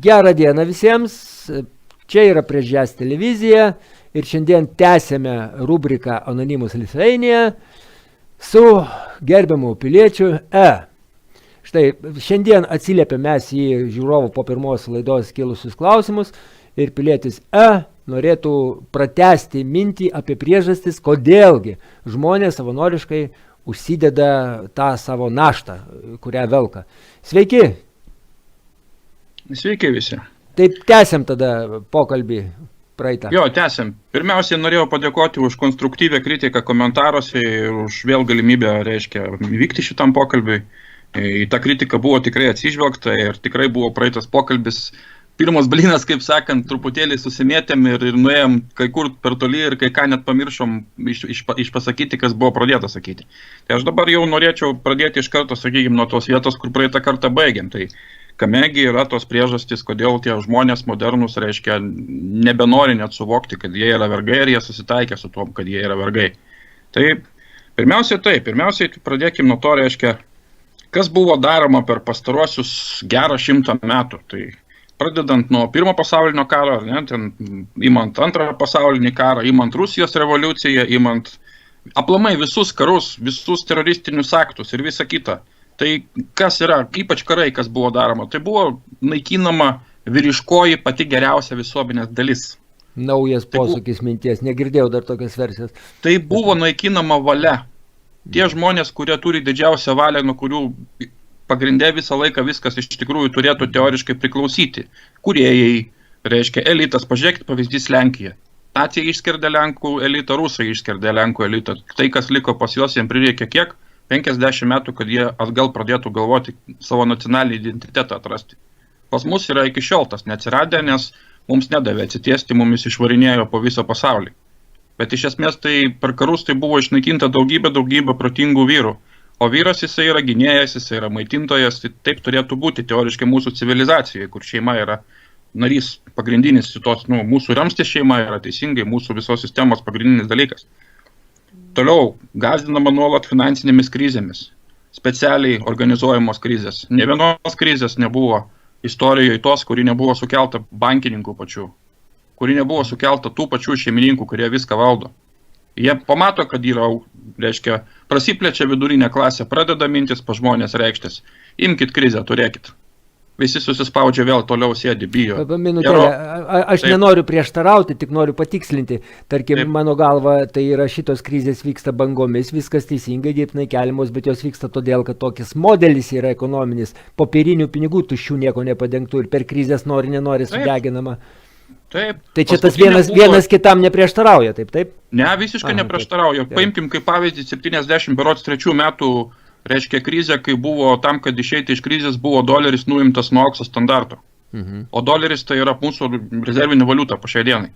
Gerą dieną visiems, čia yra Prieš Jazz televizija ir šiandien tęsėme rubriką Anonimus Lithuania su gerbiamu piliečiu E. Štai, šiandien atsiliepė mes į žiūrovų po pirmos laidos kilusius klausimus ir pilietis E norėtų pratęsti mintį apie priežastis, kodėlgi žmonės savanoriškai užsideda tą savo naštą, kurią velka. Sveiki! Sveiki visi. Taip, tęsiam tada pokalbį praeitą. Jo, tęsiam. Pirmiausiai norėjau padėkoti už konstruktyvę kritiką komentaruose ir už vėl galimybę, vykti šitam pokalbiui. Į tą kritiką buvo tikrai atsižvelgta ir tikrai buvo praeitas pokalbis. Pirmas blynas, kaip sakant, truputėlį susimėtėm ir nuėjom kai kur per toli ir kai ką net pamiršom išpasakyti, kas buvo pradėta sakyti. Tai aš dabar jau norėčiau pradėti iš karto, sakykime, nuo tos vietos, kur praeitą kartą baigėm. Tai kamegi yra tos priežastys, kodėl tie žmonės modernus, nebenori net suvokti, kad jie yra vergai ir jie susitaikė su tuom, kad jie yra vergai. Tai pirmiausiai pradėkim nuo to, kas buvo daroma per pastaruosius gerą 100 metų. Tai pradedant nuo pirmo pasaulinio karo, imant antrą pasaulinį karą, imant Rusijos revoliuciją, imant aplamai visus karus, visus teroristinius aktus ir visa kita. Tai kas yra, ypač karai, kas buvo daroma, tai buvo naikinama vyriškoji pati geriausia visuomenės dalis. Naujas posūkis minties, negirdėjau dar tokias versijas. Tai buvo naikinama valia. Tie žmonės, kurie turi didžiausią valią, nuo kurių pagrindė visą laiką viskas iš tikrųjų turėtų teoriškai priklausyti. Kūrėjai, elitas, pažiūrėkit pavyzdys Lenkija. Nacija išskerdė Lenkų elitą, Rusai išskerdė Lenkų elitą. Tai, kas liko pas juos, jiems prireikė kiek? 50 metų, kad jie atgal pradėtų galvoti savo nacionalinį identitetą atrasti. Pas mus yra iki šiol tas neatsiradę, nes mums nedavė atsitiesti, mumis išvarinėjo po visą pasaulį. Bet iš esmės tai per karus tai buvo išnaikinta daugybė protingų vyrų. O vyras jisai yra gynėjas, jisai yra maitintojas, tai taip turėtų būti teoriškai mūsų civilizacijoje, kur šeima yra narys pagrindinis, mūsų ramstis šeima yra teisingai mūsų visos sistemos pagrindinis dalykas. Toliau, gazdinama nuolat finansinėmis krizėmis, specialiai organizuojamos krizės. Ne vienos krizės nebuvo istorijoje tos, kuri nebuvo sukelta bankininkų pačių, kuri nebuvo sukelta tų pačių šeimininkų, kurie viską valdo. Jie pamato, kad yra, prasiplečia vidurinė klasė, pradeda mintis pa žmonės reikštis. Imkit krizę, turėkit. Visi susispaudžia vėl, toliau sėdi, bijo. Minutėlė, aš nenoriu prieštarauti, tik noriu patikslinti. Tarkim, mano galva, tai yra šitos krizės vyksta bangomis, viskas teisingai, dirbtinai keliamos, bet jos vyksta todėl, kad tokis modelis yra ekonominis. Popierinių pinigų tuščių nieko nepadengtų ir per krizės nenori sudeginama. Taip. Tai čia tas vienas kitam neprieštarauja, taip? Ne, visiškai neprieštarauja. Paimkim kaip pavyzdį 73 metų, krizė, kai buvo tam, kad išeiti iš krizės, buvo doleris nuimtas nuo aukso standarto. O doleris tai yra mūsų rezervinė valiuta po šiai dienai.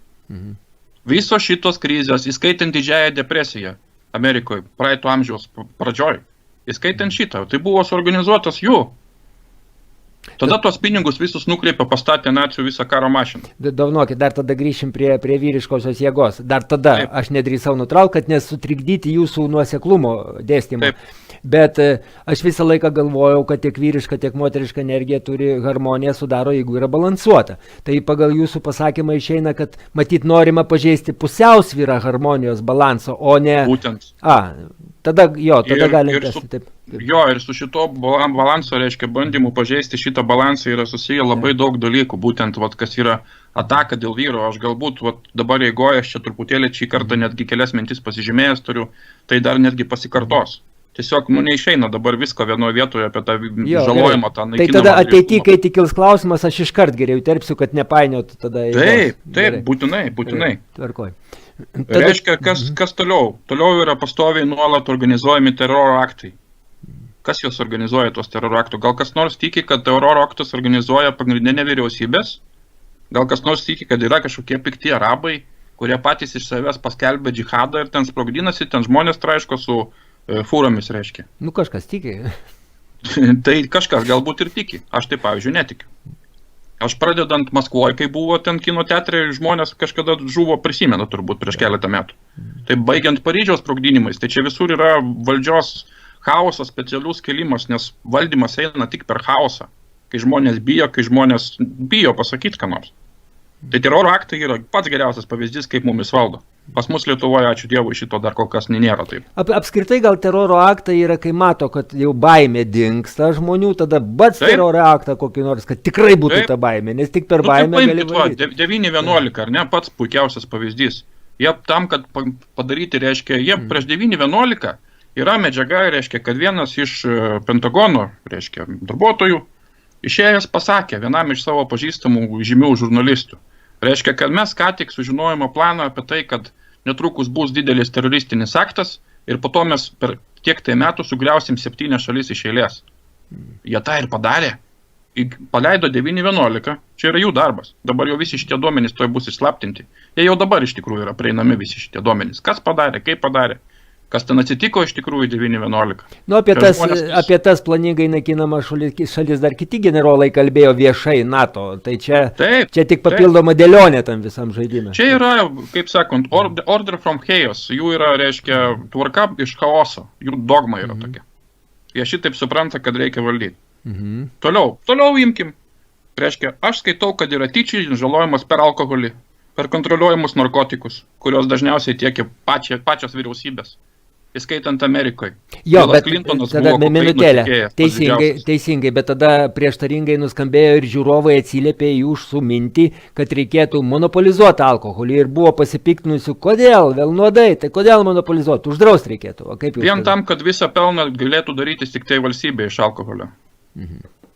Visos šitos krizės, įskaitant didžiąją depresiją Amerikoje, praeito amžiaus pradžioj, įskaitant šitą, tai buvo suorganizuotas jų. Tada tos pinigus visus nukreipė, pastatė nacijų visą karo mašiną. Davnokit, dar tada grįšim prie vyriškosios jėgos. Dar tada aš nedrįsau nutraukti, kad nesutrikdyti jūsų nuoseklumo dėstymo. Bet aš visą laiką galvojau, kad tiek vyriška, tiek moteriška energija turi harmoniją sudaro, jeigu yra balansuota. Tai pagal jūsų pasakymą išeina, kad matyt norima pažeisti pusiausvyrą harmonijos balanso, o ne... Būtent. Tada galim tęsti taip. Jo, ir su šito balanso, bandymu pažeisti šitą balansą yra susiję labai daug dalykų, būtent, kas yra ataka dėl vyro. Aš galbūt dabar eigoje, aš čia truputėlį šį kartą netgi kelias mintis pasižymėjęs turiu, tai dar netgi pasikartos. Tiesiog, neišeina dabar visko vienoje vietoje apie tą žalojimą, tą naikinamą. Tai tada ateityje, kai tik kils klausimas, aš iškart geriau terpsiu, kad nepainiot tada. Taip, būtinai. Tvarkoj. Reiškia, kas toliau? Toliau yra pastoviai nuolat organizuojami teroro aktai. Kas juos organizuoja tos teroro aktų? Gal kas nors tiki, kad teroro aktus organizuoja pagrindinė vyriausybės? Gal kas nors tiki, kad yra kažkokie pikti arabai, kurie patys iš savęs paskelbė džihadą ir ten sprogdinasi, ten žmonės traiško su fūromis, reiškia. Kažkas tiki. Tai kažkas galbūt ir tiki. Aš tai, pavyzdžiui, netikiu. Aš pradedant Maskvoje, kai buvo ten kino teatre, žmonės kažkada žuvo, prisimena turbūt prieš keletą metų. Tai baigiant Paryžiaus sprogdinimais, tai čia visur yra valdžios chaosas, specialus kelimas, nes valdymas eina tik per chaosą. kai žmonės bijo pasakyti ką nors. Tai teroro aktai yra pats geriausias pavyzdys, kaip mumis valdo. Pas mus Lietuvoje, ačiū Dievui, šito dar kol kas nėra taip. Apskritai gal teroro aktai yra, kai mato, kad jau baimė dingsta žmonių, tada bats Taip. teroro aktą kokį nors, kad tikrai būtų Taip. ta baimė, nes tik per Nu, baimę tai gali paimkit, va, valyti. 9-11, ar ne, pats puikiausias pavyzdys. Jie tam, kad padaryti, reiškia, jie prieš 9-11 yra medžiaga, reiškia, kad vienas iš Pentagono, reiškia, darbuotojų, išėjęs pasakė vienam iš savo pažįstamų žymių žurnalistų. Reiškia, kad mes ką tik sužinojome planą apie tai, kad netrukus bus didelis teroristinis aktas ir po to mes per tiek tai metų sugriausim 7 šalis iš eilės. Jie tą ir padarė. Paleido 9-11, čia yra jų darbas. Dabar jau visi šitie duomenys toj bus išslaptinti. Jie jau dabar iš tikrųjų yra prieinami visi šitie duomenys. Kas padarė, kaip padarė, kas ten atsitiko iš tikrųjų 9-11. Nu, apie tas planingai naikinamas šalis dar kiti generolai kalbėjo viešai NATO, tai čia tik papildoma dėlionė tam visam žaidime. Čia yra, kaip sakant, order from chaos, jų yra, reiškia, tvarka iš chaoso, jų dogma yra tokia. Jie šitaip supranta, kad reikia valdyti. Toliau imkim. Reiškia, aš skaitau, kad yra tyčiai žalojimas per alkoholį, per kontroliuojamus narkotikus, kurios dažniausiai tiekia pačios vyriausybės. Įskaitant Amerikoje. Jo, bet tada minutėlę, teisingai, bet tada prieštaringai nuskambėjo ir žiūrovai atsiliepė į jūsų mintį, kad reikėtų monopolizuoti alkoholį ir buvo pasipiktinusių, kodėl, vėl nuodai, tai kodėl monopolizuoti, uždrausti reikėtų. Vien tam, kad visą pelną galėtų daryti tik tai valstybė iš alkoholio.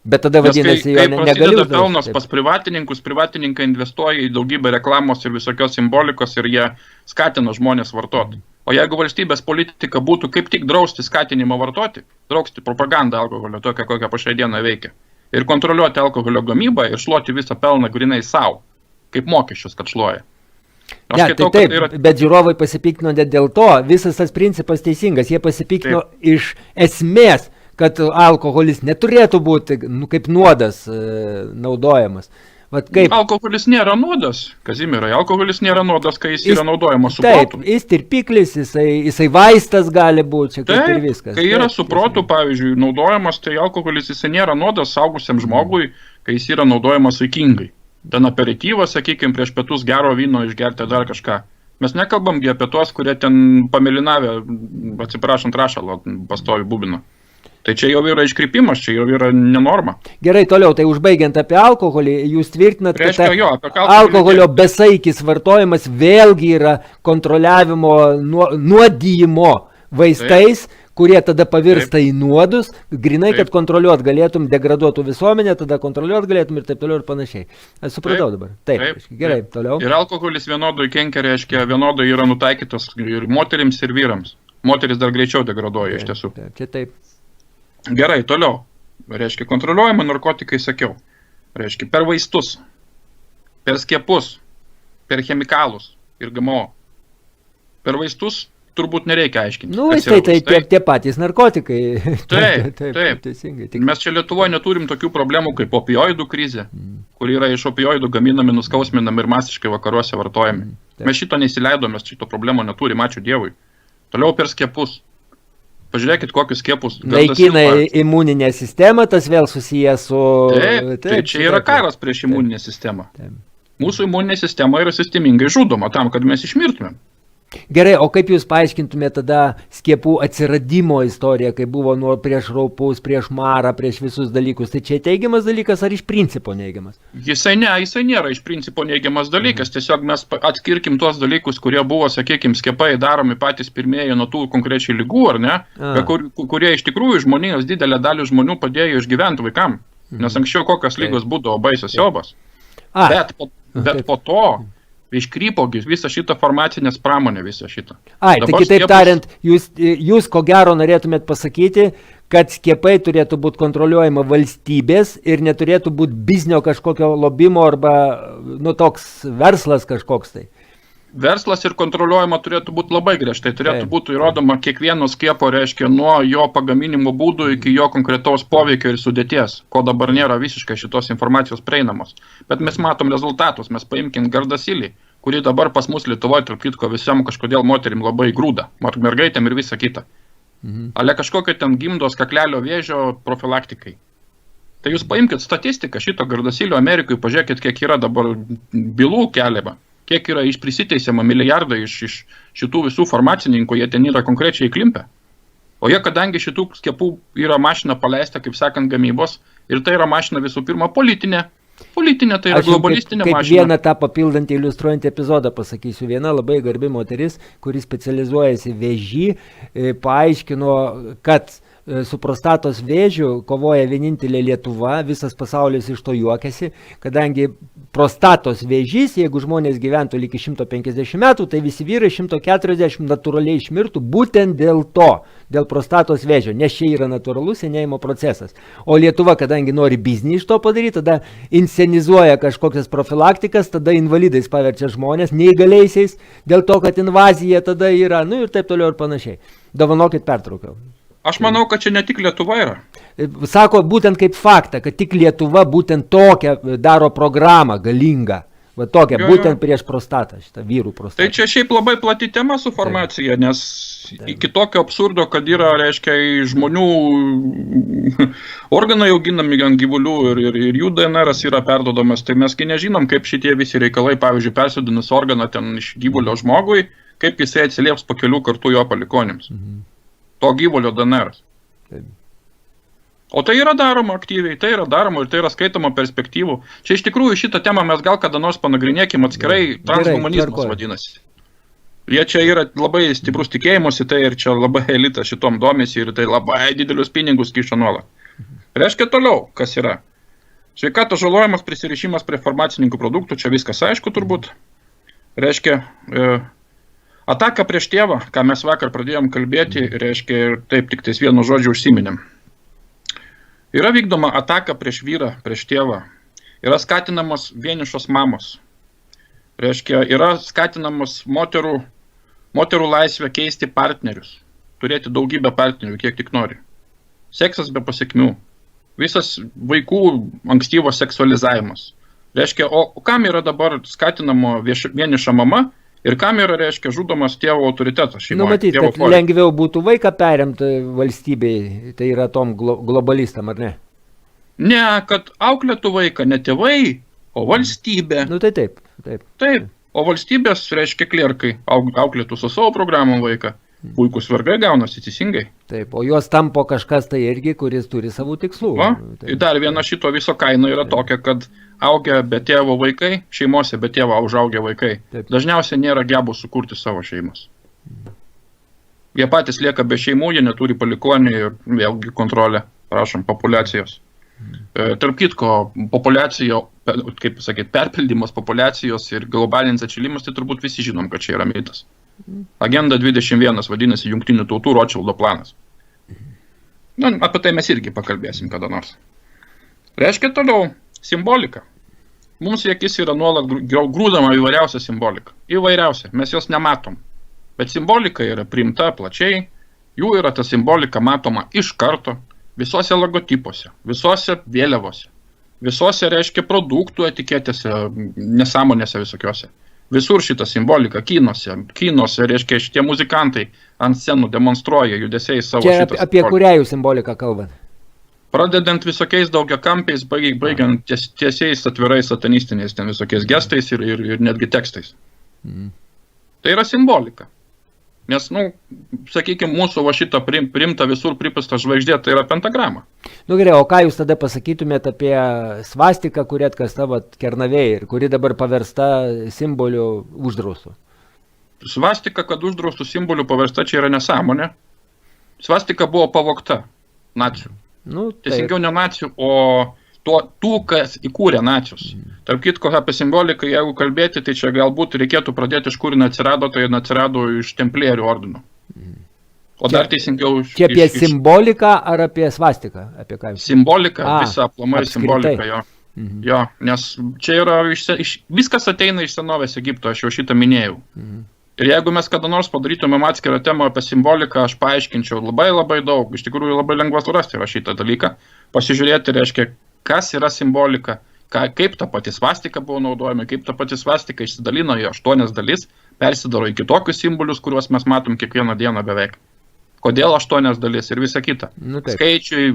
Bet tada vadinasi, jo negali uždrausti. Kai prasideda pelnas pas privatininkus, privatininkai investuoja į daugybę reklamos ir visokios simbolikos ir jie skatina žmonės vartoti. O jeigu valstybės politika būtų kaip tik drausti skatinimą vartoti, drausti propagandą alkoholio, tokią, kokią po šią dieną veikia, ir kontroliuoti alkoholio gamybą ir šluoti visą pelną grynai savo, kaip mokesčius, kad šluoja. Bet žiūrovai pasipiktino dėl to, visas tas principas teisingas, jie pasipiktino iš esmės, kad alkoholis neturėtų būti kaip nuodas naudojamas. Alkoholis nėra nuodas, Kazimierai, alkoholis nėra nuodas, kai jis yra naudojamas su protu. Taip, jis tirpiklis, jisai vaistas gali būti, čia kaip ir viskas. Kai yra su protu, pavyzdžiui, naudojamas, tai alkoholis jisai nėra nuodas saugusiam žmogui, kai jis yra naudojamas saikingai. Ten aperityvas, sakykime, prieš pietus gero vyno išgerti dar kažką. Mes nekalbam apie tuos, kurie ten pamėlinavę, atsiprašant rašalo, pastovi bubino. Tai čia jau yra iškrypimas, čia jau yra nenorma. Gerai, toliau, tai užbaigiant apie alkoholį, jūs tvirtinat, kad alkoholio besaikis vartojimas vėlgi yra kontroliavimo nuodijimo vaistais, kurie tada pavirsta į nuodus, grinai, kad kontroliuot galėtum, degraduotų visuomenę, tada kontroliuot galėtum ir taip toliau ir panašiai. Aš supratau dabar. Taip, gerai, toliau. Ir alkoholis vienodai kenkia, reiškia, vienodai yra nutaikytas ir moterims, ir vyrams. Moteris dar greičiau degraduoja iš tiesų. Čia taip. Gerai, toliau. Reiškia, kontroliuojama narkotikai, sakiau. Reiškia, per vaistus, per skiepus, per chemikalus ir GMO. Per vaistus turbūt nereikia aiškinti. Nu, tai tie patys narkotikai. Taip. Teisingai. Mes čia Lietuvoje neturim tokių problemų kaip opioidų krizė, kur yra iš opioidų gaminami, nuskausminami ir masiškai vakaruose vartojami. Mes šito neįsileidome, mes šito problemo neturim, ačiū Dievui. Toliau per skiepus. Pažiūrėkit, kokius skiepus. Naikina imuninę sistemą, tas vėl susijęs su... Tai čia yra karas prieš imuninę sistemą. Mūsų imuninė sistema yra sistemingai žudoma tam, kad mes išmirtumėm. Gerai, o kaip jūs paaiškintumėte tada skiepų atsiradimo istoriją, kai buvo prieš raupus, prieš marą, prieš visus dalykus? Tai čia teigiamas dalykas ar iš principo neigiamas? Jisai nėra iš principo neigiamas dalykas. Tiesiog mes atskirkim tuos dalykus, kurie buvo, sakykime, skiepai daromi patys pirmieji nuo tų konkrečiai lygų, ar ne? Kurie iš tikrųjų žmonijos didelę dalį žmonių padėjo išgyventi vaikam. Nes anksčiau kokios lygos būdavo baisios siaubas. Bet po to iškrypo visą šitą farmacinės pramonę, visą šitą. Tai kitaip tariant, jūs ko gero norėtumėt pasakyti, kad skiepai turėtų būti kontroliuojama valstybės ir neturėtų būti biznio kažkokio lobimo arba toks verslas kažkoks tai. Verslas ir kontroliuojama turėtų būti labai griežtai, turėtų būti įrodoma kiekvieno skiepo, reiškia, nuo jo pagaminimo būdų iki jo konkretaus poveikio ir sudėties, ko dabar nėra visiškai šitos informacijos prieinamos. Bet mes matom rezultatus, mes paimkim Gardasilį, kurį dabar pas mus Lietuvoje, tarp kitko, visam kažkodėl moterim labai grūda, mergaitėm ir visa kita. Ale kažkokio ten gimdos kaklelio vėžio profilaktikai. Tai jūs paimkit statistiką šito Gardasilio Amerikoje, pažiūrėkit, kiek yra dabar bylų keliama, kiek yra prisiteisiama milijardai iš šitų visų farmacininkų, jie ten yra konkrečiai įklimpę. O jie, kadangi šitų skiepų yra mašina paleista, kaip sakant, gamybos, ir tai yra mašina visų pirma politinė, tai yra globalistinė mašina. Kaip vieną tą papildantį iliustruojantį epizodą pasakysiu. Viena labai garbi moteris, kuris specializuojasi vėžį, paaiškino, kad su prostatos vėžiu kovoja vienintelė Lietuva, visas pasaulis iš to juokiasi, kadangi prostatos vėžys, jeigu žmonės gyventų iki 150 metų, tai visi vyrai 140 natūraliai išmirtų būtent dėl to, dėl prostatos vėžio, nes čia yra natūralus senėjimo procesas. O Lietuva, kadangi nori biznį iš to padaryti, tada inscenizuoja kažkokias profilaktikas, tada invalidais paverčia žmonės, neįgaliaisiais, dėl to, kad invazija tada yra, ir taip toliau ir panašiai. Dovanokit, pertraukiau. Aš manau, kad čia ne tik Lietuva yra. Sako būtent kaip faktą, kad tik Lietuva būtent tokią daro programą galingą. Va tokią, būtent prieš prostatą, šitą vyrų prostatą. Tai čia šiaip labai plati tema su farmacija, nes iki tokio absurdo, kad yra, reiškia, žmonių organai auginami ant gyvulių ir jų DNR'as yra perduodamas, tai mesgi nežinom, kaip šitie visi reikalai, pavyzdžiui, persodinus organą ten iš gyvulio žmogui, kaip jisai atsilieps po kelių kartų jo palikuonims. To gyvulio DNR'as. O tai yra daroma aktyviai, tai yra daroma ir tai yra skaitoma perspektyvų. Čia iš tikrųjų šitą temą mes gal kada nors panagrinėkim atskirai, transhumanizmas vadinasi. Jie čia yra labai stiprus tikėjimusi, tai ir čia labai elitas šitom domisi ir tai labai didelius pinigus kiša nuolat. Reiškia toliau, kas yra. Sveikatos žalojimas, prisirišimas prie farmacininkų produktų, čia viskas aišku turbūt. Reiškia, ataka prieš tėvą, ką mes vakar pradėjom kalbėti, reiškia ir taip tik tais vienu žodžiu užsiminėm. Yra vykdoma ataka prieš vyrą, prieš tėvą. Yra skatinamos vienišos mamos. Reiškia, yra skatinamos moterų laisvę keisti partnerius. Turėti daugybę partnerių, kiek tik nori. Seksas be pasekmių. Visas vaikų ankstyvos seksualizavimas. Reiškia, o kam yra dabar skatinamo vieniša mama? Ir kam yra, reiškia, žudomas tėvo autoritetas šeimoje? Matyt, kad lengviau būtų vaiką perimti valstybei, tai yra tom globalistam, ar ne? Ne, kad auklėtų vaiką ne tėvai, o valstybė. Tai taip. Taip, o valstybės, reiškia, klerkai auklėtų su savo programom vaiką. Puikus vergai gaunasi teisingai. Taip, o juos tampo kažkas tai irgi, kuris turi savų tikslų. Ir dar viena šito viso kaina yra tokia, kad augia be tėvo vaikai, šeimose be tėvo užaugia vaikai. Taip. Dažniausiai nėra gebų sukurti savo šeimas. Jie patys lieka be šeimų, jie neturi palikuonių ir vėlgi kontrolę, prašom, populiacijos. Tarp kitko, populiacijo, kaip sakyti, perpildymas populiacijos ir globalinis atšilimas, tai turbūt visi žinom, kad čia yra mitas. Agenda 21 vadinasi Jungtinių tautų Rothschildo planas. Apie tai mes irgi pakalbėsim kada nors. Reiškia toliau, simbolika. Mums į akis yra nuolat grūdama įvairiausia simbolika. Įvairiausia, mes jos nematom. Bet simbolika yra priimta plačiai, jų yra ta simbolika matoma iš karto, visose logotipuose, visose vėliavose, visose, reiškia, produktų etiketėse, nesąmonėse visokiose. Visur šitą simboliką, kinuose, reiškia, šitie muzikantai ant scenų demonstruoja judesiai savo šitą simboliką. Apie kurią jų simboliką kalbant? Pradedant visokiais daugiakampiais, baigiant tiesiais atvirais satanistiniais ten visokiais gestais ir netgi tekstais. Tai yra simbolika. Nes, sakykime, mūsų va šitą priimta visur pripasta žvaigždė, tai yra pentagrama. Gerai, o ką jūs tada pasakytumėt apie svastiką, kuri atkasta Kernavėje ir kuri dabar paversta simboliu uždraustų? Svastika, kad uždraustų simboliu paversta, čia yra nesąmonė. Svastika buvo pavogta nacių. Teisingiau ne nacių, o tų, kas įkūrė nacius. Tarp kitko, apie simboliką, jeigu kalbėti, tai čia galbūt reikėtų pradėti, iš kur atsirado, tai atsirado iš templierių ordino. O dar teisingiau... Čia apie simboliką ar apie svastiką? Simbolika, visa aplamai simbolika, jo. Jo, nes čia yra, viskas ateina iš senovės Egipto, aš jau šitą minėjau. Ir jeigu mes kada nors padarytumėm atskirą temą apie simboliką, aš paaiškinčiau labai daug, iš tikrųjų labai lengva surasti yra šitą dalyką, pasižiūrėti, reiškia, kas yra simbolika, kaip ta pati svastika buvo naudojama, kaip ta pati svastika išsidalino į 8 dalis, persidaro į kitokius simbolius, kuriuos mes matom kiekvieną dieną beveik. kodėl 8 dalis ir visa kita. Nu, taip. Skaičiai,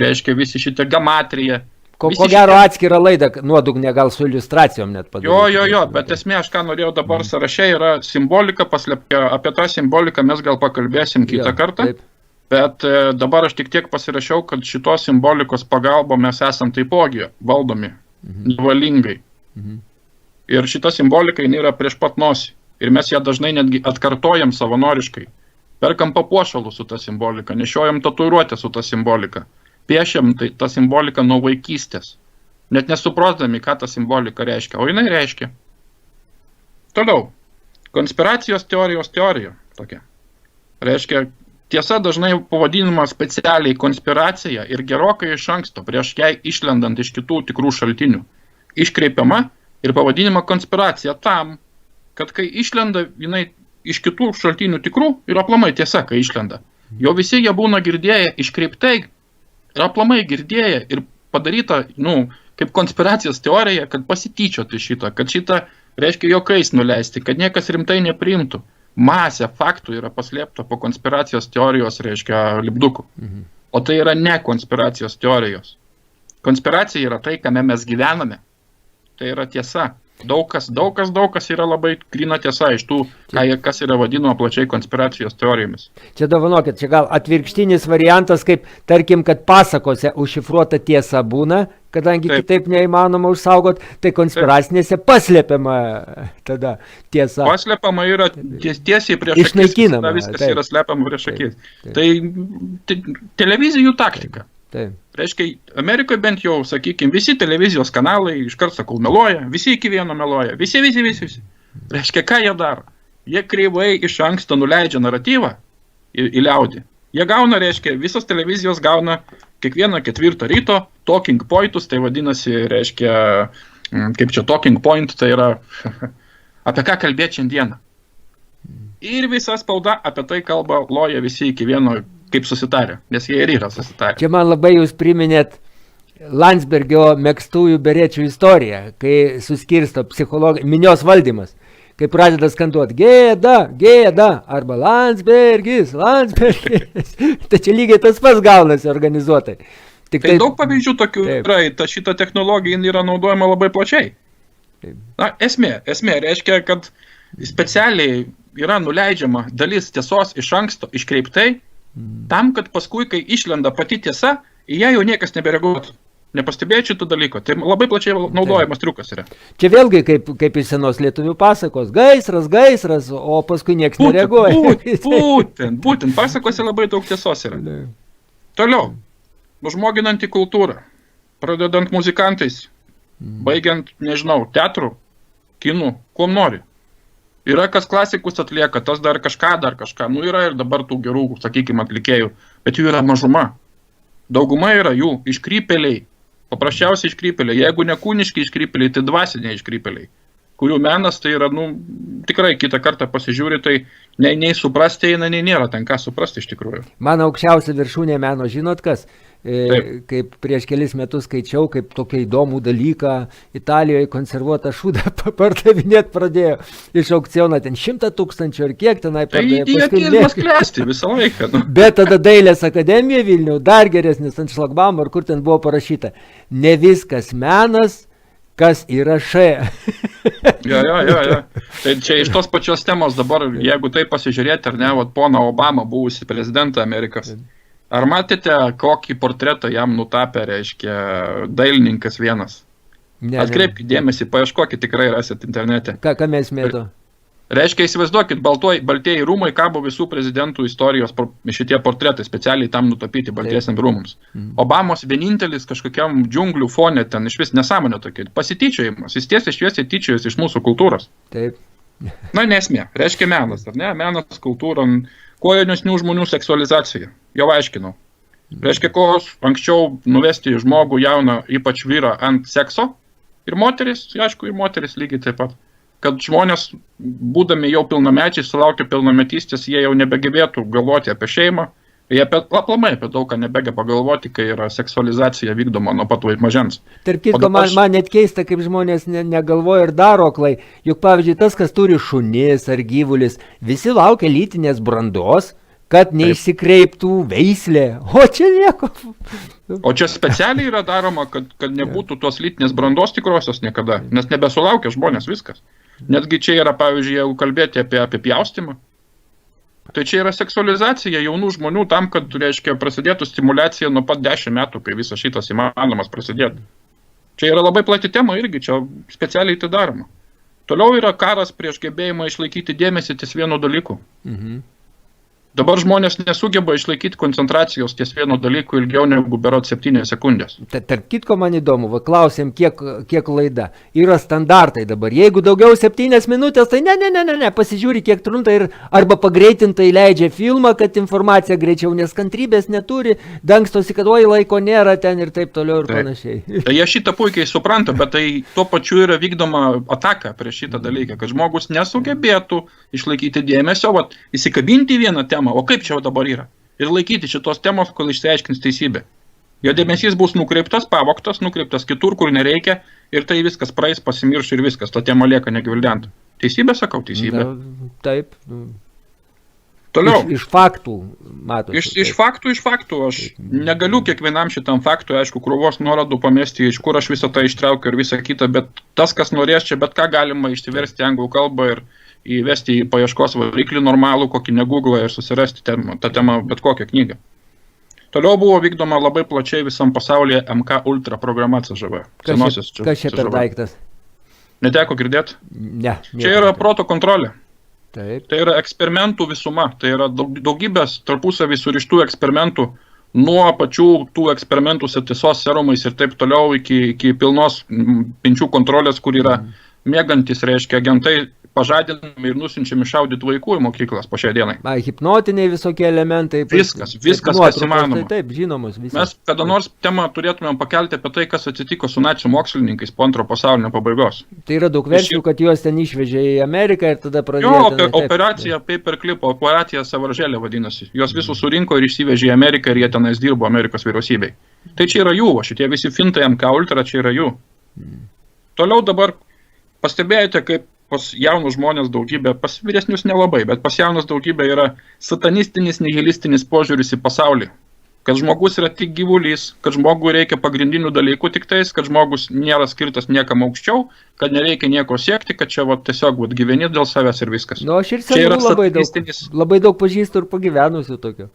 reiškia visi šitie geometrija. Ko Visi gero atskirą laidą nuodugnę gal su iliustracijom net padaryti. Jo, bet esmė, aš ką norėjau dabar sąraše, yra simbolika paslėpta. Apie tą simboliką mes gal pakalbėsim kitą kartą. Taip. Bet dabar aš tik tiek pasirašiau, kad šitos simbolikos pagalba mes esam taipogi valdomi nevalingai. Ir šita simbolika jinai yra prieš pat nosį. Ir mes ją dažnai netgi atkartojam savanoriškai. Perkam papuošalų su ta simbolika, nešiojam tatuiruotę su ta simbolika. Piešiam tą simboliką nuo vaikystės. Net nesuprasdami, ką ta simbolika reiškia. O jinai reiškia. Toliau. Konspiracijos teorijos teorija. Tokia. Reiškia, tiesa dažnai pavadinama specialiai konspiracija ir gerokai iš anksto, prieš jai išlendant iš kitų tikrų šaltinių. Iškreipiama ir pavadinama konspiracija tam, kad kai išlenda jinai iš kitų šaltinių tikrų ir aplamai tiesa, kai išlenda. Jo visi jie būna girdėję iškreiptai ir aplamai girdėję ir padaryta, kaip konspiracijos teorija, kad pasityčioti šitą, kad šitą reiškia jokais nuleisti, kad niekas rimtai nepriimtų. Masė faktų yra paslėpta po konspiracijos teorijos, reiškia, lipdukų. O tai yra ne konspiracijos teorijos. Konspiracija yra tai, kame mes gyvename. Tai yra tiesa. Daug kas yra labai gryna tiesa iš tų, kas yra vadinama plačiai konspiracijos teorijomis. Čia dovanokit, čia gal atvirkštinis variantas, kaip tarkim, kad pasakose užšifruota tiesa būna, kadangi kitaip neįmanoma užsaugot, tai konspiracinėse paslėpiama tada tiesa. Paslėpiama yra tiesiai prieš akis. Išnaikinama. Viskas yra slepiama prieš akis. Tai televizijų taktika. Taip. Reiškia, Amerikoje bent jau, sakykime, visi televizijos kanalai iškart sakau meluoja, visi iki vieno meluoja, visi. Reiškia, ką jie daro? Jie kreivai iš anksto nuleidžia naratyvą į liaudį. Jie gauna, reiškia, visos televizijos gauna kiekvieną 4 ryto talking pointus, tai vadinasi, reiškia, kaip čia talking point, tai yra apie ką kalbėti šiandieną. Ir visa spauda apie tai kalba, loja visi iki vieno, kaip susitarė, nes jie ir yra susitarę. Čia man labai jūs priminėt Landsbergio megstųjų berečių istoriją, kai suskirsto minios valdymas, kai pradeda skanduoti gėda, arba Landsbergis. Tai čia lygiai tas pats gaunasi organizuotai. Tai daug pavyzdžių tokių yra, šita technologija yra naudojama labai plačiai. Na, esmė reiškia, kad specialiai yra nuleidžiama dalis tiesos iš anksto iškreiptai, tam, kad paskui, kai išlenda pati tiesa, į ją jau niekas nebereaguotų. Nepastebėjau šito dalyko. Tai labai plačiai naudojamas triukas yra. Čia vėlgi, kaip iš senos lietuvių pasakos, gaisras, o paskui niekas nereaguoja. Būtent, pasakose labai daug tiesos yra. Toliau, nužmoginanti kultūrą, pradedant muzikantais, baigiant, teatru, kinu, kuom nori. Yra kas klasikus atlieka, tas dar kažką. Yra ir dabar tų gerų, sakykime, atlikėjų, bet jų yra mažuma. Dauguma yra jų iškrypėliai, paprasčiausiai iškrypėliai. Jeigu ne kūniški iškrypėliai, tai dvasiniai iškrypėliai, kurių menas tai yra, tikrai kitą kartą pasižiūri, tai nei suprasti eina, nei nėra ten ką suprasti iš tikrųjų. Man aukščiausia viršūnė meno, žinot kas? Kaip prieš kelis metus skaičiau, kaip tokį įdomų dalyką Italijoje konservuotą šūdą pardavinėt pradėjo iš aukciono, ten 100 000 ir kiek tenai pardėjo. Tai atėjimas klesti visą laiką. Bet tada Dailės akademija Vilnių, dar geresnis ant šlagbaumo, ar kur ten buvo parašyta, ne viskas menas, kas yra š. Jo. Tai čia iš tos pačios temos dabar, jeigu tai pasižiūrėti, ar ne, poną Obamą, buvusi prezidentą Amerikos. Ar matėte, kokį portretą jam nutapė, reiškia, dailininkas vienas? Atkreipkite dėmesį, paieškokit, tikrai rasit internete. Ką mes mėto? Reiškia, įsivaizduokit, baltieji rūmai kabo visų prezidentų istorijos šitie portretai, specialiai tam nutapyti baltiesiam rūmams. Obamos vienintelis kažkokiam džiunglių fone, ten iš vis nesąmonė tokia, pasityčiojimas, jis tiesiai šviesiai tyčiojasi iš mūsų kultūros. Taip. Na, nesmė, reiškia menas, ar ne? Menas, kultūra, kuo jaunesnių žmonių seksualizacija. Jau aiškinau. Reiškia, ko anksčiau nuvesti žmogų jauną, ypač vyrą, ant sekso. Ir moteris, aišku, ir moteris lygiai taip pat. Kad žmonės, būdami jau pilnamečiai, sulaukia pilnametystės, jie jau nebegebėtų galvoti apie šeimą. Jie aplamai apie daug ką nebegeba galvoti, kai yra seksualizacija vykdoma nuo pat mažens. Tarp kitko, man net keista, kaip žmonės negalvoja ir daro aklai. Juk, pavyzdžiui, tas, kas turi šunis ar gyvulis, visi laukia lytinės brandos, kad neišsikreiptų veislė. O čia nieko. O čia specialiai yra daroma, kad nebūtų tos lytinės brandos tikrosios niekada, nes nebesulaukia žmonės viskas. Netgi čia yra, pavyzdžiui, jeigu kalbėti apie pjaustymą, tai čia yra seksualizacija jaunų žmonių tam, kad, reiškia, prasidėtų stimulacija nuo pat 10 metų, kai visas šitas įmanomas prasidėtų. Čia yra labai plati tema irgi, čia specialiai tai daroma. Toliau yra karas prieš gebėjimą išlaikyti dėmesį ties vienu dalyku. Dabar žmonės nesugeba išlaikyti koncentracijos ties vieno dalyku ilgiau negu berot 7 sekundės. Tarp kitko man įdomu, klausėm, kiek laida. Yra standartai dabar. Jeigu daugiau 7 minutės, tai ne, pasižiūri, kiek trunka ir arba pagreitintai leidžia filmą, kad informacija greičiau, nes kantrybės neturi, dangstosi, kad oi laiko nėra ten ir taip toliau ir panašiai. Tai jie šitą puikiai supranta, bet tai tuo pačiu yra vykdoma ataka prieš šitą dalyką, kad žmogus nesugebėtų išlaikyti dėmesio, įsikabinti vieną temą, o kaip čia dabar yra. Ir laikyti šitos temos, kol išsiaiškins teisybė. Jo dėmesys bus nukreiptas, pavogtas, nukreiptas kitur, kur nereikia, ir tai viskas praeis, pasimirš ir viskas, ta tema lieka negvildenta. Teisybė, sakau, teisybė. Taip. Toliau. Iš faktų, matosi. Iš faktų. Aš negaliu kiekvienam šitam faktui, aišku, krūvos nuorodų pamesti, iš kur aš visą tai ištraukiu ir visą kitą, bet tas, kas norės čia, bet ką galima išsiversti anglų kalbą ir įvesti į paieškos variklį normalų, kokį ne Google ir susirasti tą temą bet kokią knygą. Toliau buvo vykdoma labai plačiai visam pasaulyje MK Ultra programa CŽV. Kas čia per daiktas? Neteko girdėti? Ne. Čia yra proto kontrolė. Taip. Tai yra eksperimentų visuma. Tai yra daugybės tarpusavį surištų eksperimentų nuo pačių tų eksperimentų su tiesos serumais ir taip toliau iki pilnos pinčių kontrolės, kur yra mėgantis, reiškia, agentai pažadinami ir nusinčiami šaudyti vaikų į mokyklas po šiai dienai. Hipnotiniai visokie elementai. Viskas, kas įmanoma. Taip, žinomos viskas. Mes kada nors temą turėtumėm pakelti apie tai, kas atsitiko su nacių mokslininkais po Antro pasaulinio pabaigos. Tai yra daug versijų, kad juos ten išvežė į Ameriką ir tada pradėjo... Operacija Paperclip, operacija Savaržėlė vadinasi. Jos visus surinko ir išsivežė į Ameriką ir jie tenais dirbo Amerikos vyriausybei. Tai čia yra jų, šitie visi fintai MK Ultra, čia yra jų. Toliau dabar pastebėjote, kaip pas jaunus žmonės daugybė, pas vyresnius nelabai, bet pas jaunus daugybė yra satanistinis, nihilistinis požiūris į pasaulį. Kad žmogus yra tik gyvulys, kad žmogui reikia pagrindinių dalykų tik tais, kad žmogus nėra skirtas niekam aukščiau, kad nereikia nieko siekti, kad čia tiesiog gyveni dėl savęs ir viskas. Aš ir senų labai daug pažįstu ir pagyvenusių tokio.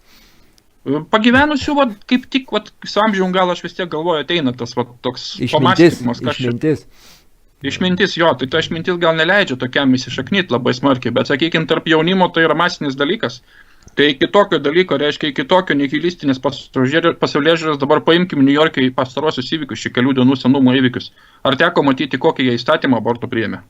Pagyvenusių, kaip tik, su amžium gal aš vis tiek galvoju, ateina tas toks pamastymas. Išmintis, jo, tai ta išmintis gal neleidžia tokiam įsišaknyti labai smarkiai, bet sakykime, tarp jaunimo tai yra masinis dalykas. Tai iki tokio dalyko, reiškia, iki tokio nihilistinės pasaulėžiūros dabar paimkim New York'e pastarosius įvykius, šį kelių dienų senumo įvykius. Ar teko matyti, kokį jie įstatymą abortų priėmė?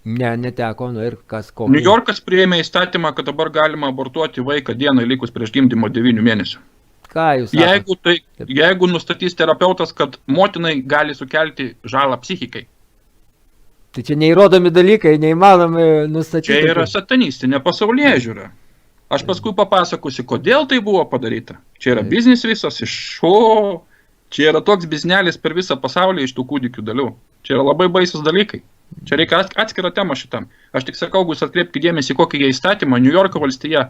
Ne, neteko, ir kas kokį. New York'as priėmė įstatymą, kad dabar galima abortuoti vaiką dieną likus prieš gimdymo 9 mėnesių. Ką jūs sakote? Jeigu nustatys terapeutas, kad motinai gali sukelti žalą psichikai. Tai čia neįrodomi dalykai, neįmanomi nustatyti. Čia yra satanistinė pasaulėžiūra. Aš paskui papasakosiu, kodėl tai buvo padaryta. Čia yra biznis visas čia yra toks biznelis per visą pasaulį iš tų kūdikių dalių. Čia yra labai baisus dalykai. Čia reikia atskirą temą šitam. Aš tik sakau, jūs atkreipkite dėmesį, kokį jie įstatymą New Yorko valstija.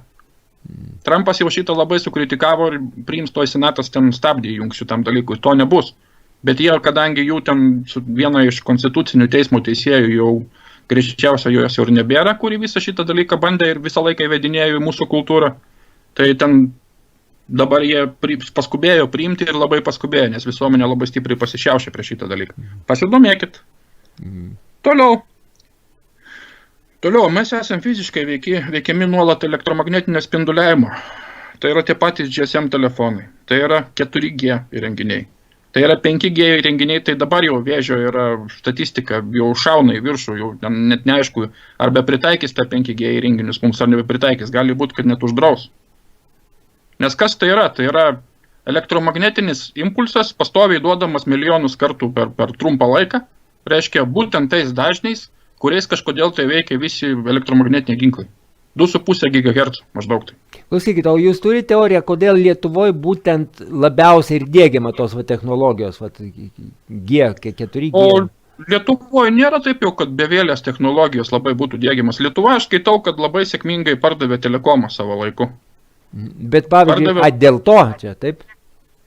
Trumpas jau šitą labai sukritikavo ir priims to senatas ten stabdė jungs šitam dalykui. To nebus. Bet jie, kadangi jų ten su viena iš konstitucinių teismų teisėjų jau griežčiausia jos jau ir nebėra, kuri visą šitą dalyką bandė ir visą laiką įvedinėjo į mūsų kultūrą, tai ten dabar jie paskubėjo priimti ir labai paskubėjo, nes visuomenė labai stipriai pasišiaušė prieš šitą dalyką. Pasidomėkit. Toliau, mes esame fiziškai veikiami nuolat elektromagnetinio spinduliavimo. Tai yra tie patys GSM telefonai, tai yra 4G įrenginiai. Tai yra 5G įrenginiai, tai dabar jau vėžio yra statistika, jau šauna į viršų, jau net neaišku, ar be pritaikys tą 5G įrenginius mums, ar nebepritaikys, gali būti, kad net uždraus. Nes kas tai yra? Tai yra elektromagnetinis impulsas, pastoviai duodamas milijonus kartų per trumpą laiką, reiškia būtent tais dažniais, kuriais kažkodėl tai veikia visi elektromagnetiniai ginklai. 2,5 GHz maždaug tai. Klausykite, o jūs turite teoriją, kodėl Lietuvoje būtent labiausiai ir diegiama tos technologijos, 4G? O Lietuvoje nėra taip jau, kad bevėlės technologijos labai būtų diegiamas. Lietuva, aš skaitau, kad labai sėkmingai pardavė telekomą savo laiku. Bet pavyzdžiui, dėl to čia, taip?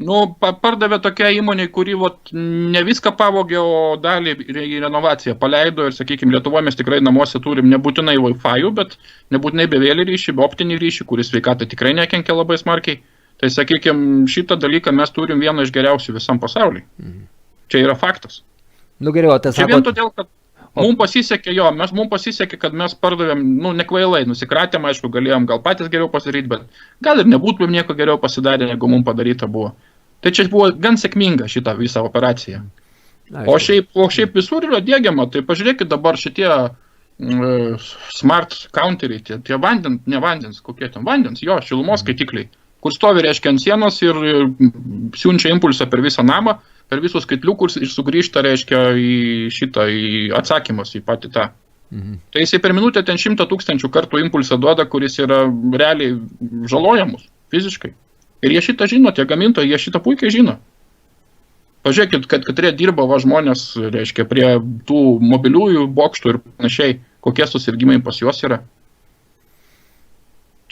Nu, pardavė tokia įmonė, kuri ne viską pavogė, o dalį į renovaciją paleido ir, sakykime, Lietuvoje mes tikrai namuose turim nebūtinai Wi-Fi, bet nebūtinai bevėlį ryšį, optinį ryšį, kuris sveikatai tikrai nekenkia labai smarkiai. Tai, sakykime, šitą dalyką mes turim vieną iš geriausių visam pasaulyje. Čia yra faktas. Nu, geriau, tas čia vien todėl, kad mums pasisekė, kad mes pardavėm, nekvailai, nusikratėm, aišku, galėjom gal patys geriau pasidaryti, bet gal ir nebūtumėm nieko geriau pasidarę, negu mums padaryta buvo. Tai čia buvo gan sėkminga šitą visą operaciją. O šiaip visur yra diegiama, tai pažiūrėkit dabar šitie smart counteriai, tie vandens, kokie ten vandens, šilumos skaitikliai, kur stovi, reiškia, ant sienos ir siunčia impulsą per visą namą, per visus skaitliukus ir sugrįžta, reiškia, į atsakymus į patį tą. Tai jisai per minutę ten 100 000 kartų impulsą duoda, kuris yra realiai žalojamus fiziškai. Ir jie šitą žino, tie gamintojai, jie šitą puikiai žino. Pažiūrėkit, kad jie dirba žmonės, reiškia, prie tų mobiliųjų bokštų ir panašiai, kokie susirgimai pas juos yra.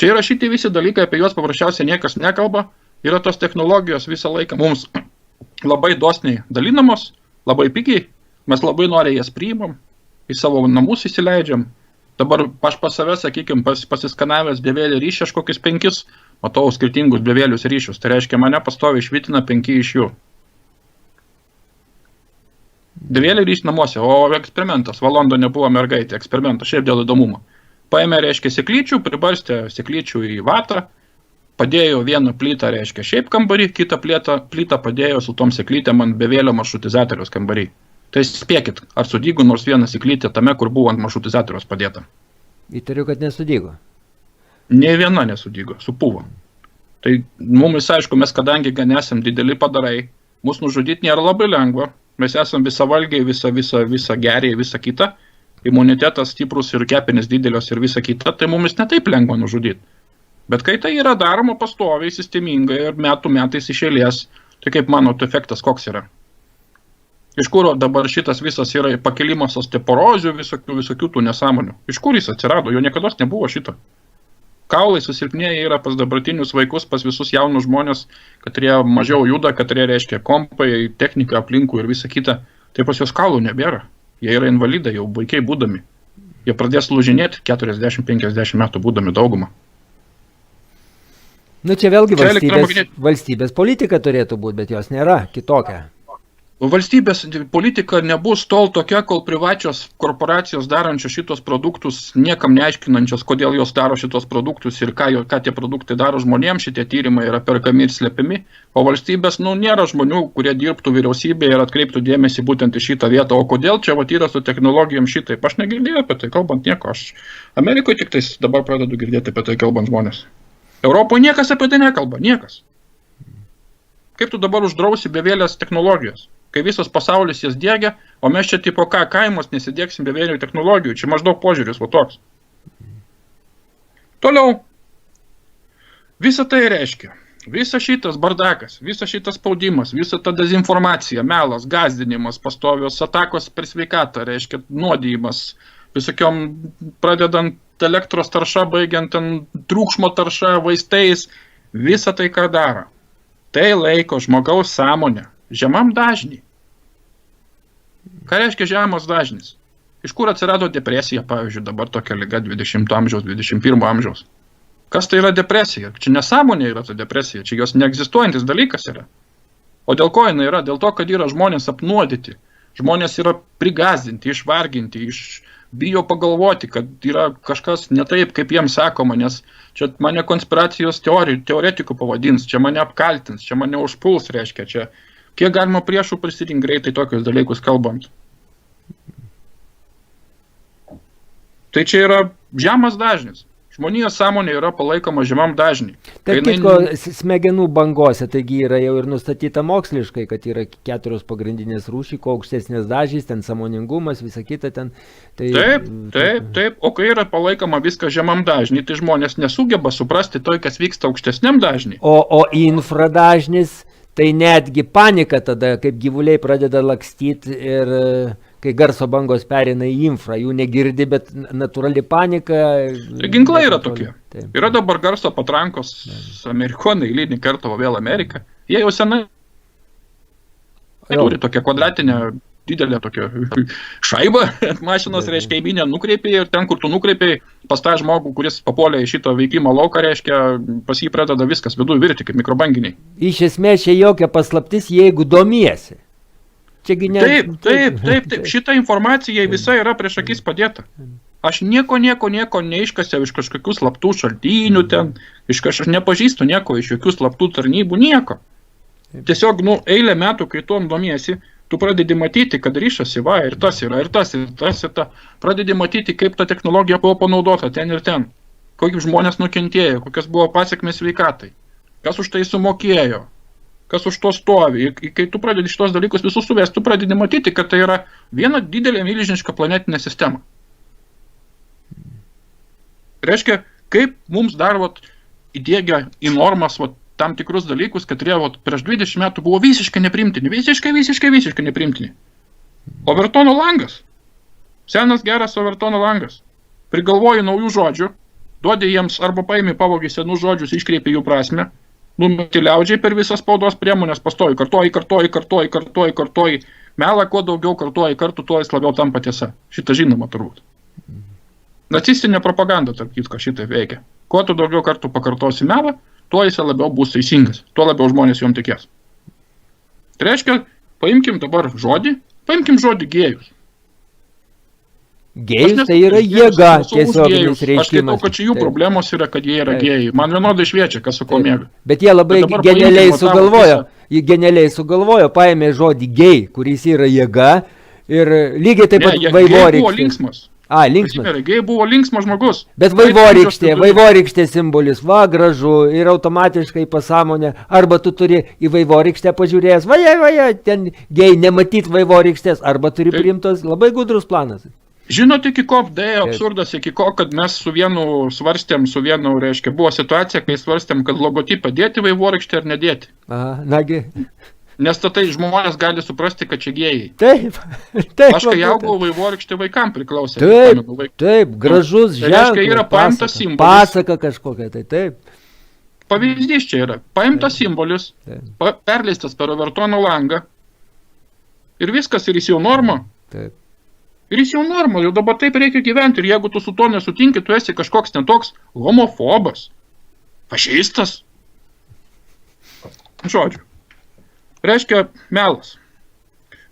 Čia yra šitie visi dalykai, apie juos paprasčiausiai niekas nekalba. Yra tos technologijos visą laiką mums labai dosniai dalinamos, labai pigiai, mes labai noriai jas priimam, į savo namus įsileidžiam. Dabar aš pas save, sakykime, pasiskanavęs bevėlį ryšį, aš kokius 5 matau skirtingus bevėlius ryšius. Tai reiškia, mane pastoviai švitina 5 iš jų. Bevėlį ryšį namuose, o eksperimentas, Londone buvo mergaitė, eksperimentas, šiaip dėl įdomumo. Paėmė, reiškia, seklyčių, pribarstė seklyčių į vatą, padėjo vieną plytą, reiškia, šiaip kambarį, kitą plytą padėjo su tom seklytėm ant bevėlio maršrutizatoriaus kambarį. Tai spėkit, ar sudygo nors vieną seklytę tame, kur buvo ant maršrutizatoriaus padėta. Įtariu, kad nesudygo. Nė viena nesudygo, supuvo. Tai mums, aišku, mes kadangi gan esam dideli padarai, mūsų nužudyti nėra labai lengva. Mes esam visavalgiai, visa geriai, visa kita. Imunitetas stiprus ir kepenys didelios ir visa kita, tai mums netaip lengva nužudyti. Bet kai tai yra daroma pastoviai, sistemingai ir metais iš eilės, tai kaip manot, efektas koks yra? Iš kur dabar šitas visas yra pakelimas osteoporozių, visokių tų nesąmonių? Iš kur jis atsirado? Jo niekada nebuvo šito. Kaulai susilpnėja yra pas dabartinius vaikus, pas visus jaunus žmonės, kad jie mažiau juda, kad jie reiškia kompai, technika aplinkų ir visa kita. Tai pas juos kaulų nebėra. Jie yra invalidai jau vaikai būdami. Jie pradės lūžinėti 40-50 metų būdami daugumą. Nu čia vėlgi valstybės politika turėtų būti, bet jos nėra kitokia. Valstybės politika nebus tol tokia, kol privačios korporacijos darančios šitos produktus, niekam neaiškinančios, kodėl jos daro šitos produktus ir ką tie produktai daro žmonėms, šitie tyrimai yra perkami ir slepiami, o valstybės, nėra žmonių, kurie dirbtų vyriausybėje ir atkreiptų dėmesį būtent į šitą vietą, o kodėl čia yra su technologijom šitaip, aš negirdėjau apie tai kalbant nieko, aš Amerikoje tik tais dabar pradedu girdėti apie tai kalbant žmonės. Europoje niekas apie tai nekalba, niekas. Kaip tu dabar uždrausi bevėlės technologijos? Kai visas pasaulis jas diegia, o mes čia tipo kaimus nesidėksim bevėlių technologijų. Čia maždaug požiūris toks. Toliau. Visa tai reiškia. Visa šitas bardakas, visa šitas spaudimas, visa ta dezinformacija, melas, gazdinimas, pastovios atakos per sveikatą, reiškia nuodijimas, visokiom pradedant elektros tarša, baigiant triukšmo tarša, vaistais, visa tai ką daro. Tai laiko žmogaus sąmonę žemam dažnį. Ką reiškia žemas dažnis? Iš kur atsirado depresija, pavyzdžiui, dabar tokia liga 20 amžiaus, 21 amžiaus? Kas tai yra depresija? Čia nesąmonė yra ta depresija, čia jos neegzistuojantis dalykas yra. O dėl ko jinai yra? Dėl to, kad yra žmonės apnuodyti, žmonės yra prigazdinti, išvarginti, bijo pagalvoti, kad yra kažkas ne taip, kaip jiems sakoma, nes čia mane konspiracijos teoretikų pavadins, čia mane apkaltins, čia mane užpuls, reiškia, čia kiek galima priešų prisirinkti greitai tokius dalykus kalbant. Tai čia yra žemas dažnis. Žmonijos sąmonė yra palaikoma žemam dažnį. Taip kitko smegenų bangose, taigi yra jau ir nustatyta moksliškai, kad yra 4 pagrindinės rūšys, kuo aukštesnės dažys, ten sąmoningumas, visa kita ten. Tai... Taip. O kai yra palaikoma viskas žemam dažnį, tai žmonės nesugeba suprasti to, kas vyksta aukštesniam dažnį. O infradažnis, tai netgi panika tada, kaip gyvuliai pradeda lakstyti ir kai garso bangos pereina į infrą, jų negirdi, bet natūrali panika. Tai ginklai yra tokie. Taip. Yra dabar garso patrankos amerikonai, eilinį kartą vėl Amerika. Jie jau senai turi tokią kvadratinę, didelę tokią šaibą ant mašinos, reiškia, įminę nukreipiai ir ten, kur tu nukreipiai, pas tą žmogų, kuris papuolė į šito veikimo lauką, reiškia, pas jį pradeda viskas viduje virti, kaip mikrobanginiai. Iš esmės čia jokia paslaptis, jeigu domiesi. Čiagi ne... Taip. Šita informacija visa yra prieš akis padėta. Aš nieko neiškasiau iš kažkokių slaptų šaltinių ten, aš nepažįstu nieko iš jokių slaptų tarnybų, nieko. Tiesiog, eilę metų, kai tuom domiesi, tu pradedi matyti, kad ryšasi, ir tas yra, ir tas, ir ta. Pradedi matyti, kaip ta technologija buvo panaudota ten ir ten. Kaip žmonės nukentėjo, kokios buvo pasiekmės sveikatai. Kas už tai sumokėjo, kas už to stovi. Ir kai tu pradedi šitos dalykus visus suvesti, tu pradedi matyti, kad tai yra viena didelė milžiniška planetinė sistema. Reiškia, kaip mums dar įdiegia į normas tam tikrus dalykus, kad jie prieš 20 metų buvo visiškai neprimtini. Visiškai neprimtini. Overtono langas. Senas geras Overtono langas. Prigalvoji naujų žodžių, duodi jiems arba paimi pavogi senų žodžius, iškreipi jų prasme, numeti liaudžiai per visas spaudos priemonės, pastoji, kartoji. Melą, kuo daugiau kartoji kartų, tuo jis labiau tampa tiesa. Šitą žinoma turbūt. Nacistinė propaganda, tarp kitko, šitai veikia. Kuo tu daugiau kartų pakartosi melą, tuo jis labiau bus teisingas, tuo labiau žmonės jom tikės. Tai reiškia, paimkim dabar žodį gėjus. Gėjus tai yra jėga, tiesioginis reiškimas. Aš skaitau, kad čia jų problemos yra, kad jie yra gėjai. Man vienodai šviečia, kas su ko mėga. Bet jie labai genialiai sugalvojo, paėmė žodį gej, kuris yra jėga, ir lygiai taip pat vaivorykštė. Buvo linksmas. Linksmas. Gėjai buvo linksmas žmogus. Bet vaivorykštė simbolis, gražu ir automatiškai pasąmonė. Arba tu turi į vaivorykštę pažiūrėjęs, ten gėjai nematyt vaivorykštės, arba turi priimtos labai gudrus planas. Žinot, iki ko dėjo absurdas, iki ko, kad mes su vienu svarstėm, reiškia, buvo situacija, kai svarstėm, kad logotipą dėti vaivorykštę ar nedėti. Nagi. Nes tai žmonės gali suprasti, kad čia gėjai. Taip. Aš kai augau, vaivorykštė vaikam priklausė. Taip, gražus ženklas. Reiškia, yra paimtas simbolis. Pasaka kažkokia, taip. Pavyzdys čia yra. Paimtas simbolis, perleistas per Overtono langą. Ir viskas, ir jis jau norma. Taip. Ir jis jau norma, jau dabar taip reikia gyventi. Ir jeigu tu su to nesutinki, tu esi kažkoks netoks homofobas, fašistas. Žodžiu. Reiškia, melas.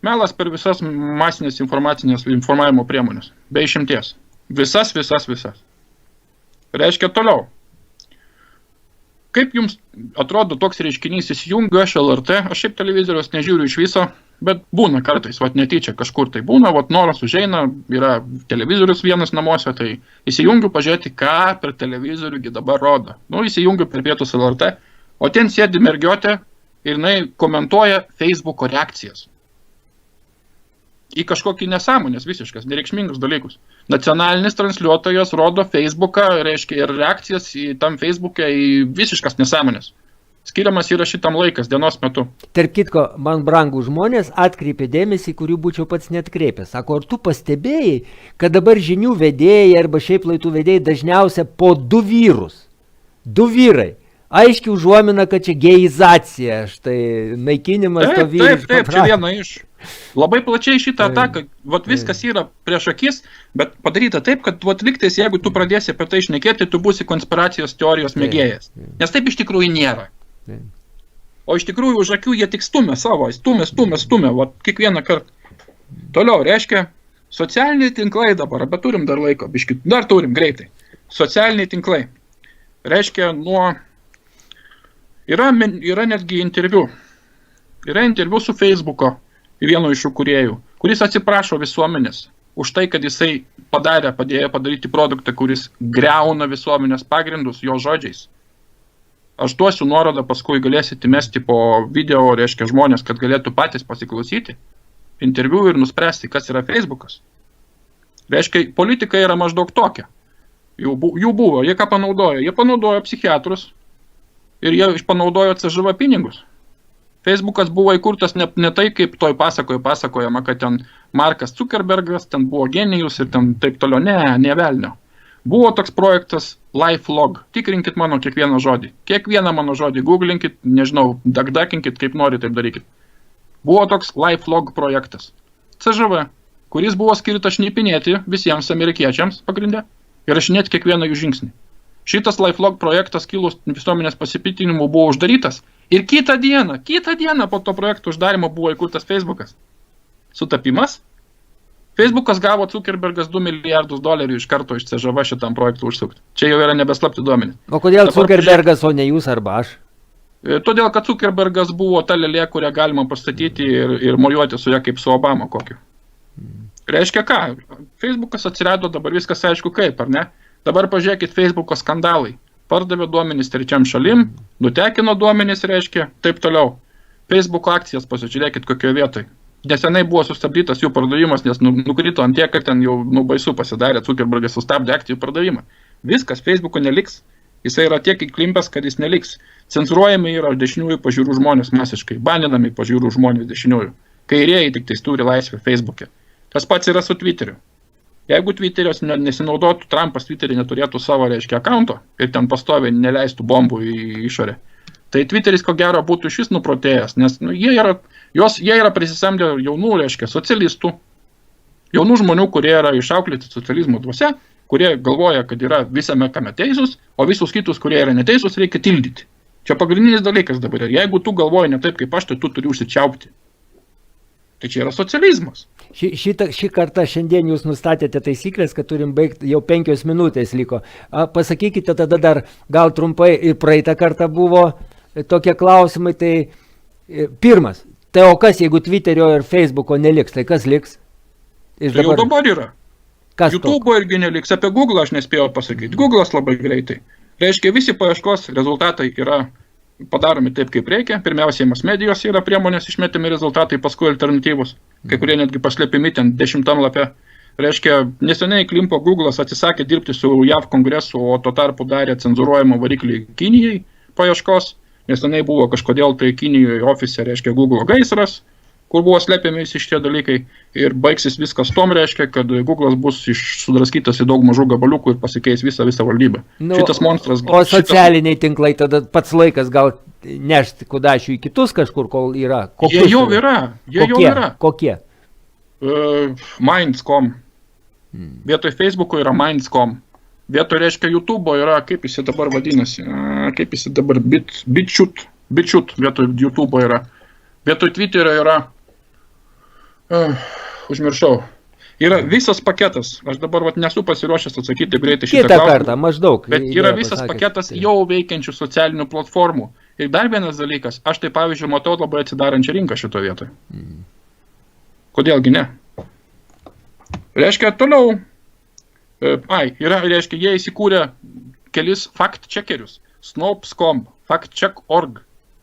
Melas per visas masinės informacinės informavimo priemonės. Be išimties. Visas. Reiškia, toliau. Kaip jums atrodo toks reiškinys, įsijungiu aš LRT, aš šiaip televizoriaus nežiūriu iš viso, bet būna kartais, netyčia kažkur tai būna, noras užeina, yra televizorius vienas namuose, tai įsijungiu pažiūrėti, ką per televizorių dabar rodo. Įsijungiu per pietus LRT, o ten sėdi mergiotė, ir jinai komentuoja Facebooko reakcijas. Į kažkokį nesąmonės visiškas, nereikšmingus dalykus. Nacionalinis transliuotojas rodo Facebooką, reiškia, ir reakcijas į tam Facebooke į visiškas nesąmonės. Skiriamas yra šitam laikas, dienos metu. Tarp kitko, man brangų žmonės atkreipė dėmesį, kurių būčiau pats neatkreipęs. Sako, ar tu pastebėjai, kad dabar žinių vedėjai arba šiaip laidų vedėjai dažniausia po 2 vyrus. 2 vyrai. Aiškiai užuomina, kad čia geizacija, štai naikinimas to vyriško. Taip, čia viena iš. Labai plačiai šitą ataką, viskas yra prieš akis, bet padaryta taip, kad liktais, jeigu tu pradėsi apie tai šnekėti, tu būsi konspiracijos teorijos mėgėjas. Nes taip iš tikrųjų nėra. O iš tikrųjų už akių jie tik stumia savo, stumia, kiekvieną kartą. Toliau, reiškia, socialiniai tinklai dabar, bet turim dar laiko, dar turim greitai. Socialiniai tinklai. Reiškia, Yra netgi interviu. Yra interviu su Facebooko vieno iš kūrėjų, kuris atsiprašo visuomenės už tai, kad jisai padėjo padaryti produktą, kuris griauna visuomenės pagrindus jo žodžiais. Aš duosiu nuorodą, paskui galėsite mesti po video, reiškia, žmonės, kad galėtų patys pasiklausyti interviu ir nuspręsti, kas yra Facebookas. Reiškia, politika yra maždaug tokia. Jų buvo, jie ką panaudojo? Jie panaudojo psichiatrus. Ir jie panaudojo CŽV pinigus. Facebookas buvo įkurtas ne tai, kaip toj pasakojama, kad ten Markas Zuckerbergas, ten buvo genijus ir ten taip toliau. Ne velnio. Buvo toks projektas LifeLog. Tikrinkit mano kiekvieną žodį. Kiekvieną mano žodį googlinkit, nežinau, dakdakinkit, kaip nori, taip darykit. Buvo toks LifeLog projektas. CŽV, kuris buvo skirtas šnipinėti visiems amerikiečiams pagrinde ir rašinėti kiekvieną jų žingsnį. Šitas LifeLog projektas kilus visuomenės pasipiktinimų buvo uždarytas ir kitą dieną po to projekto uždarimo buvo įkurtas Facebookas. Sutapimas? Facebookas gavo Zuckerbergas $2 milijardus iš karto iš CŽV šitam projektui užsukti. Čia jau yra nebeslapti duomenys. O kodėl Zuckerbergas, o ne jūs arba aš? Todėl, kad Zuckerbergas buvo ta lėlė, kurią galima pastatyti ir mojuoti su ją kaip su Obama kokiu. Reiškia ką? Facebookas atsirado, dabar viskas aišku kaip, ar ne? Dabar pažiūrėkit Facebooko skandalai. Pardavė duomenys trečiam šalim, nutekino duomenys, reiškia, taip toliau. Facebooko akcijas pasižiūrėkit kokioje vietoje. Nesenai buvo sustabdytas jų pardavimas, nes nukrito ant tiek, kad ten jau baisu pasidarė, Zuckerbergas sustabdė akcijų pardavimą. Viskas, Facebooko neliks. Jisai yra tiek įklimpęs, kad jis neliks. Cenzuruojami yra dešiniųjų pažiūrų žmonės masiškai, baninami pažiūrų žmonės dešiniųjų. Kairieji tik tais turi laisvę Facebook'e. Tas pats yra su Twitteriu. Jeigu Twitterios nesinaudotų, Trumpas Twitterį neturėtų savo, reiškia, akaunto ir ten pastoviai neleistų bombų į išorę, tai Twitteris ko gero būtų šis nuprotėjęs, nes jie yra prisisamdę jaunų, reiškia, socialistų, jaunų žmonių, kurie yra išauklėti socializmo dvasia, kurie galvoja, kad yra visame kame teisūs, o visus kitus, kurie yra neteisūs, reikia tildyti. Čia pagrindinis dalykas dabar. Jeigu tu galvoji ne taip kaip aš, tai tu turi užsičiaupti. Tai čia yra socializmas. Šį kartą šiandien jūs nustatėte taisyklės, kad turim baigti, jau 5 minutės liko. Pasakykite tada dar, gal trumpai, ir praeitą kartą buvo tokie klausimai, tai pirmas, tai o kas, jeigu Twitterio ir Facebooko neliks, tai kas liks? Tai jau dabar yra. YouTube irgi neliks, apie Google aš nespėjau pasakyti. Google'as labai greitai. Reiškia, visi paieškos rezultatai yra padaromi taip, kaip reikia. Pirmiausiai, mass medijos yra priemonės išmetami rezultatai, paskui alternatyvus. Kai kurie netgi paslėpimi ten 10 lape. Reiškia, neseniai Klimpo Google'as atsisakė dirbti su JAV kongresu, o tuo tarpu darė cenzuruojamą variklį Kinijai paieškos. Neseniai buvo kažkodėl tai Kinijoje ofise, reiškia, Google gaisras, kur buvo slėpiami visi šitie dalykai. Ir baigsis viskas tom, reiškia, kad Google'as bus sudraskytas į daug mažų gabaliukų ir pasikeis visą valdybą. Šitas monstras... O socialiniai tinklai tada pats laikas gal nešti kudašių į kitus kažkur, kol yra? Jie jau yra. Kokie? Minds.com. Vietoj Facebook'o yra Minds.com. Vietoj, reiškia, YouTube'o yra, kaip jis dabar vadinasi, BitChute vietoj YouTube'o yra. Vietoj Twitterio yra, užmiršau, yra visas paketas, aš dabar nesu pasiruošęs atsakyti greitai šitą klausimą. Kitą kartą, maždaug. Bet yra visas paketas jau veikiančių socialinių platformų. Ir dar vienas dalykas, aš tai pavyzdžiui matau labai atsidarančią rinką šito vietoje. Kodėlgi ne? Reiškia, toliau, reiškia, jie įsikūrė kelis fact-checkerius. Snopes.com, FactCheck.org,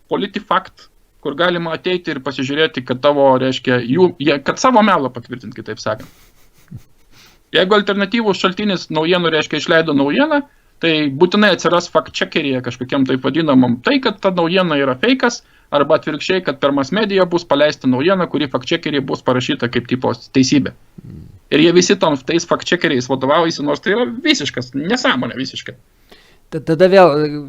PolitiFact, kur galima ateiti ir pasižiūrėti, kad tavo, reiškia, kad savo melą patvirtinti, kitaip sakant. Jeigu alternatyvus šaltinis naujienų, reiškia, išleido naujieną, tai būtinai atsiras fact-checkeryje kažkokiam taip vadinamam, tai kad ta naujiena yra feikas, arba atvirkščiai, kad per mass media bus paleista naujiena, kuri fact-checkeryje bus parašyta kaip tipo teisybė. Ir jie visi tais fact-checkeriais vadovaujasi, nors tai yra visiškas, nesąmonė visiškai. Tada vėl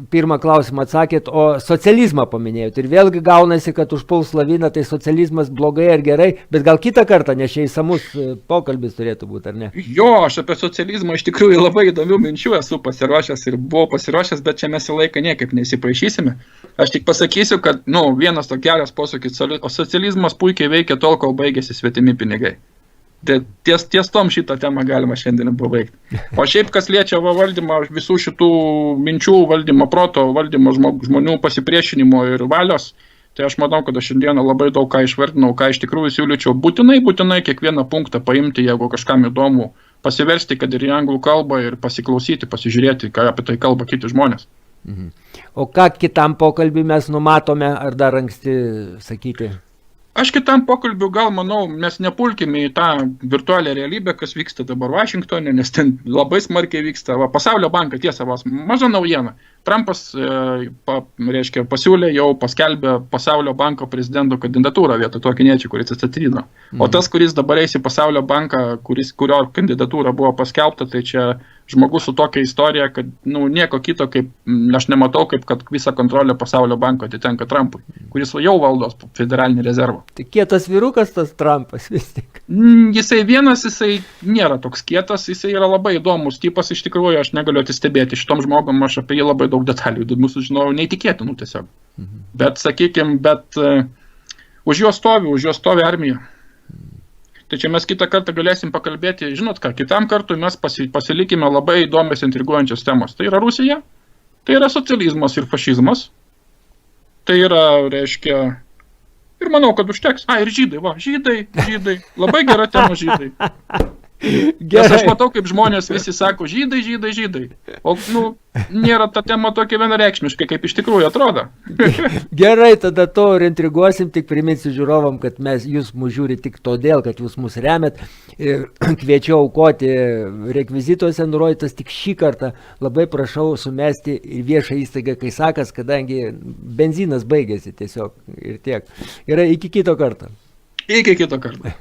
pirmą klausimą atsakėt, o socializmą paminėjot. Ir vėlgi gaunasi, kad užpuls laviną, tai socializmas blogai ar gerai, bet gal kitą kartą, nes čia įsamus pokalbis turėtų būti, ar ne? Jo, aš apie socializmą iš tikrųjų labai įdomių minčių esu pasiruošęs ir buvau pasiruošęs, bet čia mes į laiką niekaip neįsipaišysime. Aš tik pasakysiu, kad, vienas to geras posakis, o socializmas puikiai veikia tol, kol baigėsi svetimi pinigai. Ties tom šitą temą galima šiandien pabaigti. O šiaip, kas liečia valdymą visų šitų minčių, valdymo proto, valdymo žmonių pasipriešinimo ir valios, tai aš manau, kad aš šiandieną labai daug ką išvardinau, ką iš tikrųjų siūlyčiau būtinai kiekvieną punktą paimti, jeigu kažkam įdomu, pasiversti, kad ir į anglų kalbą ir pasiklausyti, pasižiūrėti, ką apie tai kalba kiti žmonės. O ką kitam pokalbį mes numatome, ar dar anksti sakyti? Aš kitam pokalbiu gal manau, mes nepulkime į tą virtualią realybę, kas vyksta dabar Vašingtone, nes ten labai smarkiai vyksta. Pasaulio banka, tiesa, maža naujiena. Trumpas, reiškia, pasiūlė, jau paskelbė Pasaulio banko prezidento kandidatūrą vietoj to kiniečio, kuris atsistatydino. O tas, kuris dabar eis į Pasaulio banką, kurio kandidatūra buvo paskelbta, tai čia žmogus su tokia istorija, kad nieko kito, kaip aš nematau, kaip kad visą kontrolę pasaulio banko atitenka Trumpui, kuris jau valdos federalinį rezervą. Tai kietas vyrukas tas Trumpas vis tik. Jisai nėra toks kietas, jisai yra labai įdomus tipas, iš tikrųjų aš negaliu atistebėti šitom žmogom, aš apie jį labai daug detalių įdomių sužinojau, neįtikėtinų tiesiog. Bet, sakykime, už jo stovi armija. Tai čia mes kitą kartą galėsim pakalbėti, žinot ką, kitam kartui mes pasilikime labai įdomios intriguojančios temos. Tai yra Rusija, tai yra socializmas ir fašizmas, tai yra, reiškia, ir manau, kad užteks. Ir žydai, labai gera tema žydai. Nes aš matau, kaip žmonės visi sako, žydai. O, nėra ta tema tokia vienareikšmiškai, kaip iš tikrųjų atrodo. Gerai, tada to ir intriguosim, tik priminsiu žiūrovam, kad jūs mus žiūri tik todėl, kad jūs mus remet. Kviečiu aukoti rekvizituose nurodytas tik šį kartą. Labai prašau sumesti į viešą įstaigą, kai sakas, kadangi benzinas baigėsi tiesiog ir tiek. Gerai, iki kito karto. Iki kito karto.